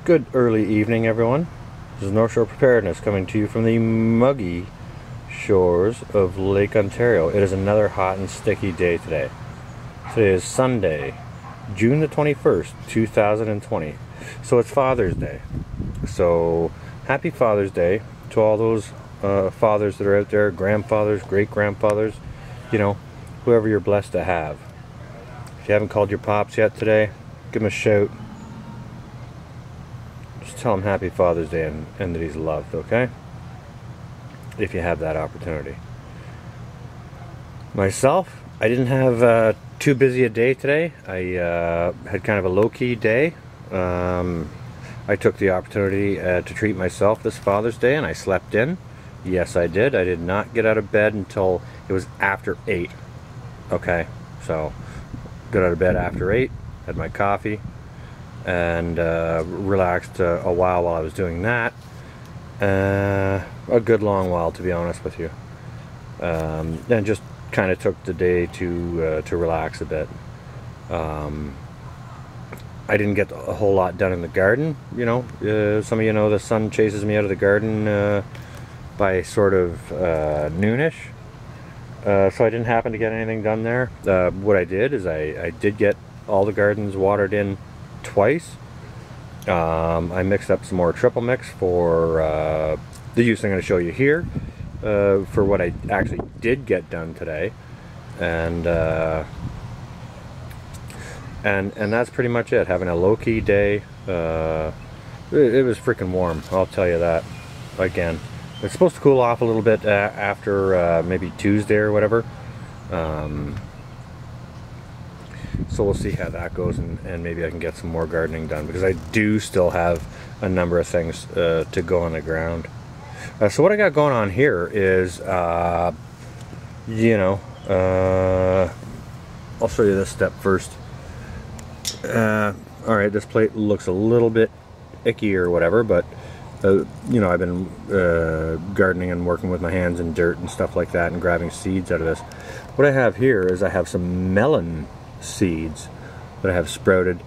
Good early evening, everyone. This is North Shore Preparedness coming to you from the muggy shores of Lake Ontario. It is another hot and sticky day today. Today is Sunday, June the 21st, 2020. So it's Father's Day. So happy Father's Day to all those fathers that are out there, grandfathers, great-grandfathers, you know, whoever you're blessed to have. If you haven't called your pops yet today, give him a shout. Tell him happy Father's Day and that he's loved, okay? If you have that opportunity. Myself, I didn't have too busy a day today. I had kind of a low-key day. I took the opportunity to treat myself this Father's Day, and I slept in. Yes, I did. I did not get out of bed until it was after 8. Okay, so got out of bed after 8, had my coffee, and relaxed a while I was doing that. A good long while, to be honest with you. And just kind of took the day to relax a bit. I didn't get a whole lot done in the garden. You know, some of you know the sun chases me out of the garden by sort of noonish. So I didn't happen to get anything done there. What I did is I did get all the gardens watered in twice. I mixed up some more triple mix for the use I'm going to show you here, for what I actually did get done today, and that's pretty much it. Having a low-key day. It was freaking warm, I'll tell you that. Again, it's supposed to cool off a little bit after maybe Tuesday or whatever. So we'll see how that goes, and maybe I can get some more gardening done, because I do still have a number of things to go on the ground. So what I got going on here is, you know, I'll show you this step first. Alright, this plate looks a little bit icky or whatever, but you know, I've been gardening and working with my hands in dirt and stuff like that, and grabbing seeds out of this. What I have here is I have some melon seeds that I have sprouted,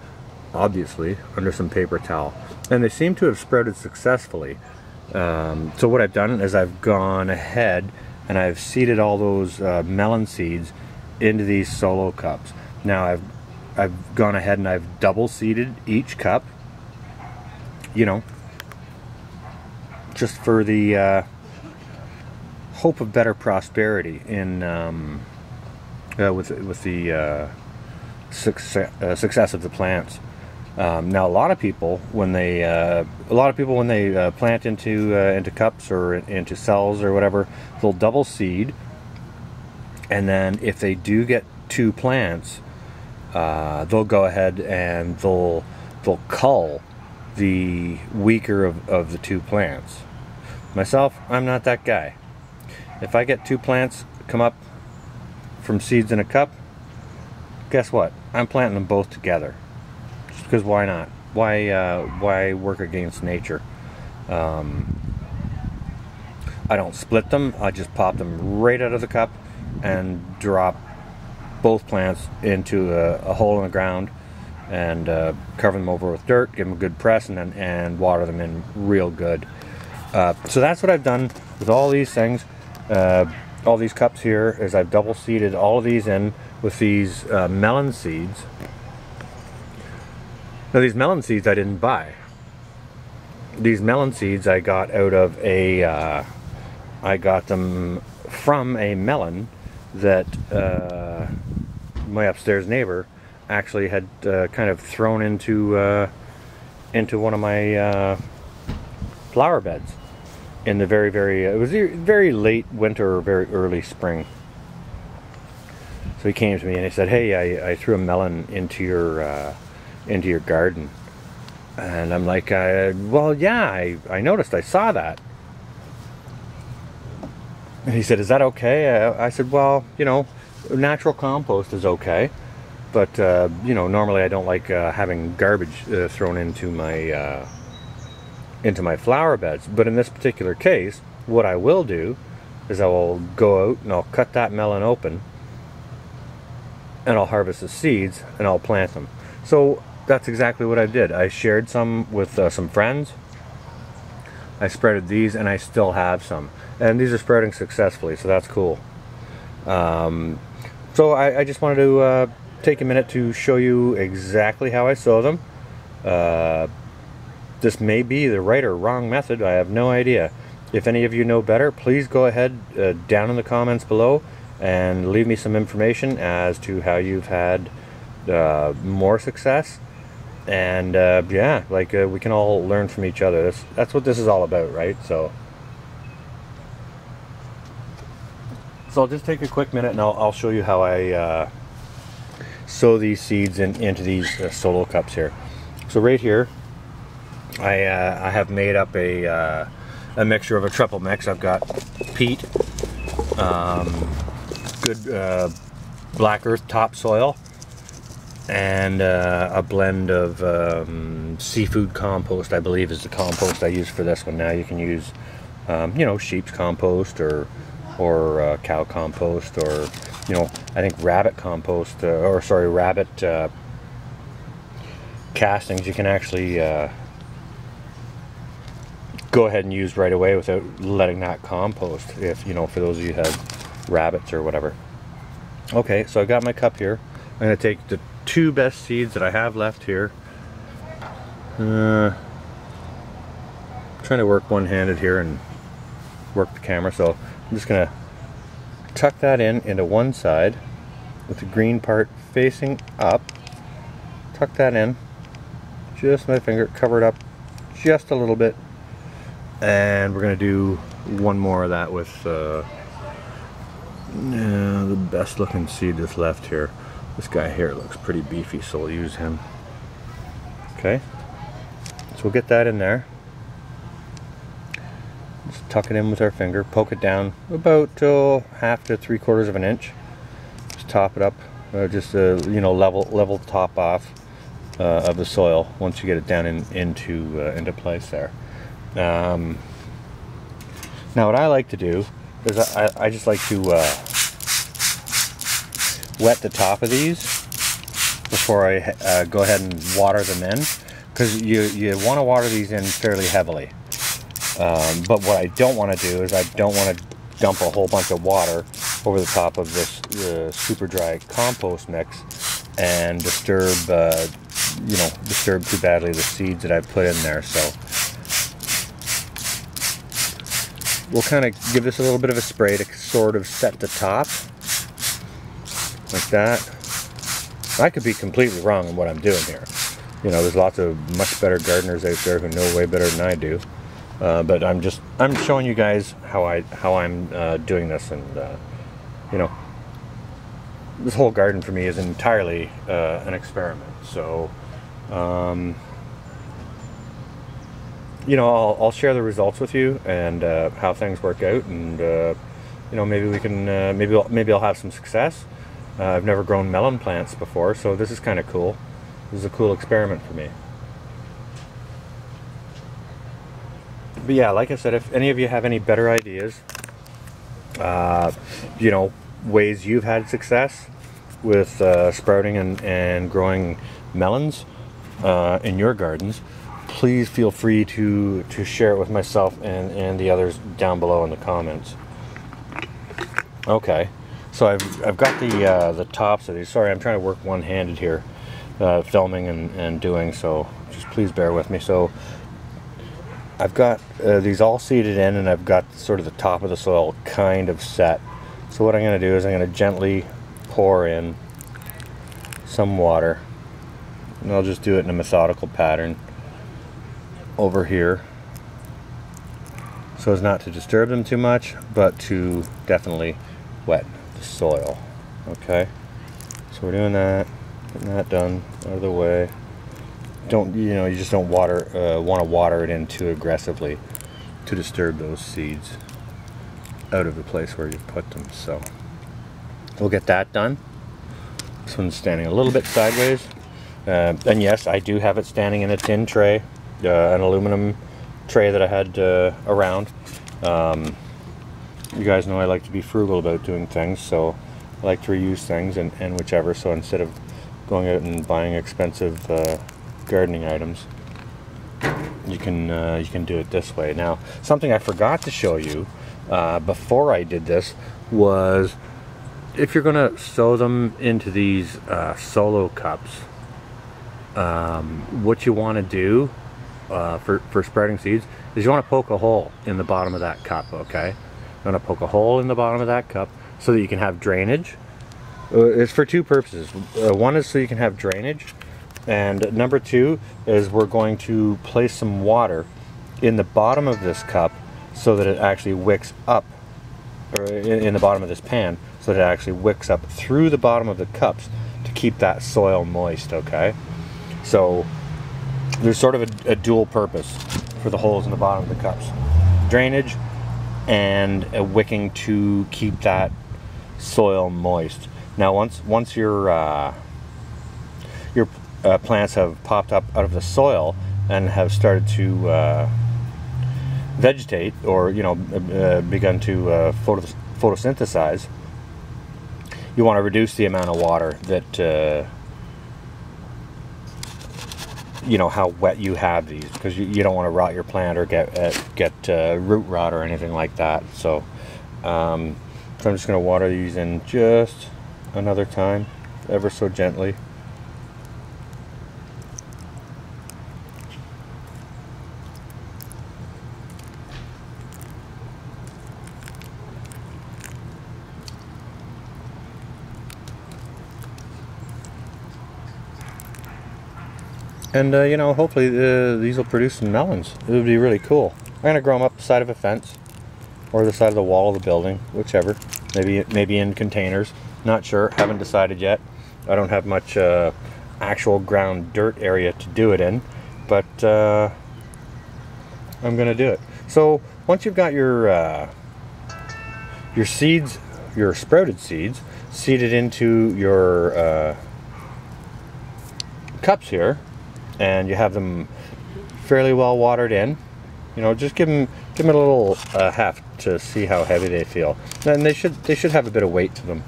obviously, under some paper towel, and they seem to have sprouted successfully. So what I've done is I've gone ahead and I've seeded all those melon seeds into these solo cups. Now I've gone ahead and I've double seeded each cup, you know, just for the hope of better prosperity in with the success of the plants. Now, a lot of people when they plant into cups or into cells or whatever, they'll double seed, and then if they do get 2 plants, they'll go ahead and they'll cull the weaker of the 2 plants. Myself, I'm not that guy. If I get 2 plants come up from seeds in a cup, guess what? I'm planting them both together. Just because why not? Why work against nature? I don't split them. I just pop them right out of the cup and drop both plants into a hole in the ground, and cover them over with dirt, give them a good press, and water them in real good. So that's what I've done with all these things. All these cups here is I've double seeded all of these in with these melon seeds. Now, these melon seeds I didn't buy. These melon seeds I got out of a I got them from a melon that my upstairs neighbor actually had kind of thrown into one of my flower beds in the it was very late winter or very early spring. So he came to me and he said, "Hey, I threw a melon into your garden." And I'm like, "Well, yeah, I noticed. I saw that." And he said, "Is that okay?" I said, "Well, you know, natural compost is okay, but you know, normally I don't like having garbage thrown into my flower beds. But in this particular case, what I will do is I will go out and I'll cut that melon open, and I'll harvest the seeds and I'll plant them." So that's exactly what I did. I shared some with some friends. I spreaded these, and I still have some. And these are spreading successfully, so that's cool. So I just wanted to take a minute to show you exactly how I sow them. This may be the right or wrong method. I have no idea. If any of you know better, please go ahead down in the comments below and leave me some information as to how you've had more success. And yeah, like we can all learn from each other. That's what this is all about, right? So I'll just take a quick minute, and I'll show you how I sow these seeds into these solo cups here. So right here, I have made up a mixture of a triple mix. I've got peat, good black earth topsoil, and a blend of seafood compost, I believe is the compost I use for this one. Now you can use, you know, sheep's compost or cow compost, or, you know, I think rabbit compost, or sorry, rabbit castings you can actually go ahead and use right away without letting that compost, if, you know, for those of you who have rabbits or whatever. Okay, so I got my cup here. I'm going to take the 2 best seeds that I have left here. Trying to work one-handed here and work the camera, so I'm just going to tuck that into one side with the green part facing up. Tuck that in, just my finger, cover it up just a little bit, and we're going to do one more of that with the best looking seed that's left here. This guy here looks pretty beefy, so we'll use him. Okay, so we'll get that in there. Just tuck it in with our finger, poke it down about 1/2 to 3/4 of an inch. Just top it up, just you know, level the top off of the soil once you get it down into place there. Now what I like to do is I just like to wet the top of these before I go ahead and water them in, because you want to water these in fairly heavily. But what I don't want to do is I don't want to dump a whole bunch of water over the top of this super dry compost mix and disturb too badly the seeds that I've put in there. So we'll kind of give this a little bit of a spray to sort of set the top like that. I could be completely wrong in what I'm doing here. You know, there's lots of much better gardeners out there who know way better than I do. But I'm showing you guys how I'm doing this, and you know, this whole garden for me is entirely an experiment. So you know, I'll share the results with you and how things work out, and you know, maybe we can maybe I'll have some success. I've never grown melon plants before, so this is kind of cool. This is a cool experiment for me. But yeah, like I said, if any of you have any better ideas, you know, ways you've had success with sprouting and growing melons in your gardens, please feel free to share it with myself and the others down below in the comments. Okay, so I've got the tops of these. Sorry, I'm trying to work one-handed here, filming and doing, so just please bear with me. So I've got these all seeded in, and I've got sort of the top of the soil kind of set. So what I'm going to do is I'm going to gently pour in some water, and I'll just do it in a methodical pattern over here, so as not to disturb them too much, but to definitely wet the soil. Okay, so we're doing that, getting that done out of the way. Don't, you know, you just don't want to water it in too aggressively to disturb those seeds out of the place where you put them. So we'll get that done. This one's standing a little bit sideways, and yes, I do have it standing in a tin tray, an aluminum tray that I had around. You guys know I like to be frugal about doing things, so I like to reuse things and whichever. So instead of going out and buying expensive gardening items, you can do it this way. Now, something I forgot to show you before I did this was, if you're gonna sow them into these solo cups, what you want to do for spreading seeds is you want to poke a hole in the bottom of that cup. Okay, you want to poke a hole in the bottom of that cup so that you can have drainage. It's for two purposes. One is so you can have drainage, and number two is we're going to place some water in the bottom of this cup so that it actually wicks up, or in the bottom of this pan, so that it actually wicks up through the bottom of the cups to keep that soil moist. Okay, so there's sort of a dual purpose for the holes in the bottom of the cups: drainage and a wicking to keep that soil moist. Now, once your plants have popped up out of the soil and have started to vegetate, or begun to photosynthesize, you want to reduce the amount of water that how wet you have these, because you don't want to rot your plant or get root rot or anything like that. So I'm just going to water these in just another time, ever so gently. And hopefully these will produce some melons. It would be really cool. I'm gonna grow them up the side of a fence or the side of the wall of the building, whichever. Maybe in containers. Not sure. Haven't decided yet. I don't have much actual ground dirt area to do it in, but I'm gonna do it. So once you've got your seeds, your sprouted seeds, seeded into your cups here, and you have them fairly well watered in, just give them a little heft to see how heavy they feel. And they should have a bit of weight to them,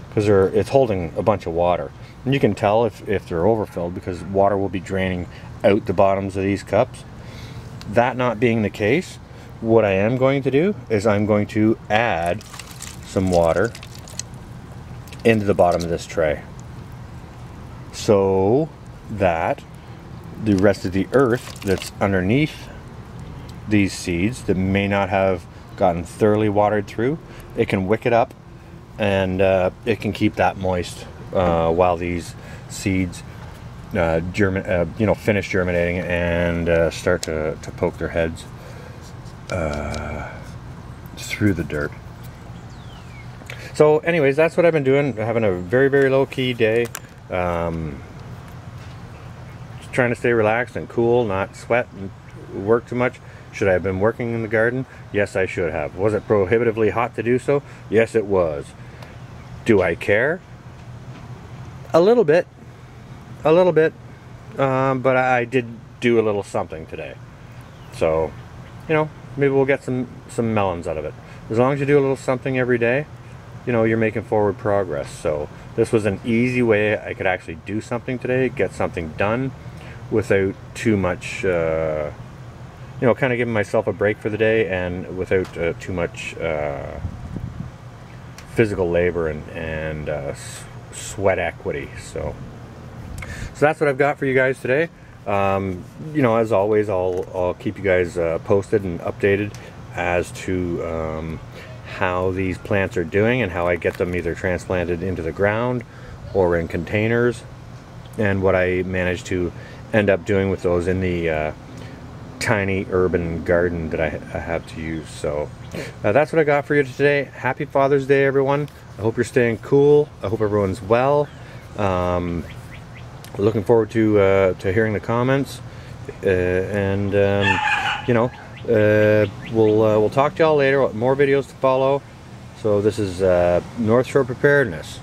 because it's holding a bunch of water. And you can tell if they're overfilled, because water will be draining out the bottoms of these cups. That not being the case, what I am going to do is I'm going to add some water into the bottom of this tray, so that the rest of the earth that's underneath these seeds that may not have gotten thoroughly watered through, it can wick it up, and it can keep that moist while these seeds finish germinating and start to poke their heads through the dirt. So anyways, that's what I've been doing. Having a very, very low-key day. Trying to stay relaxed and cool, not sweat and work too much. Should I have been working in the garden? Yes, I should have. Was it prohibitively hot to do so? Yes, it was. Do I care? A little bit. But I did do a little something today. So, maybe we'll get some melons out of it. As long as you do a little something every day, you're making forward progress. So this was an easy way I could actually do something today, get something done without too much, kind of giving myself a break for the day, and without too much physical labor and sweat equity. So that's what I've got for you guys today. As always, I'll keep you guys posted and updated as to how these plants are doing and how I get them either transplanted into the ground or in containers, and what I manage to end up doing with those in the tiny urban garden that I have to use. So that's what I got for you today. Happy Father's Day, everyone. I hope you're staying cool. I hope everyone's well. Looking forward to hearing the comments, we'll talk to y'all later. More videos to follow. So this is North Shore Preparedness.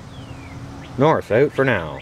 North out for now.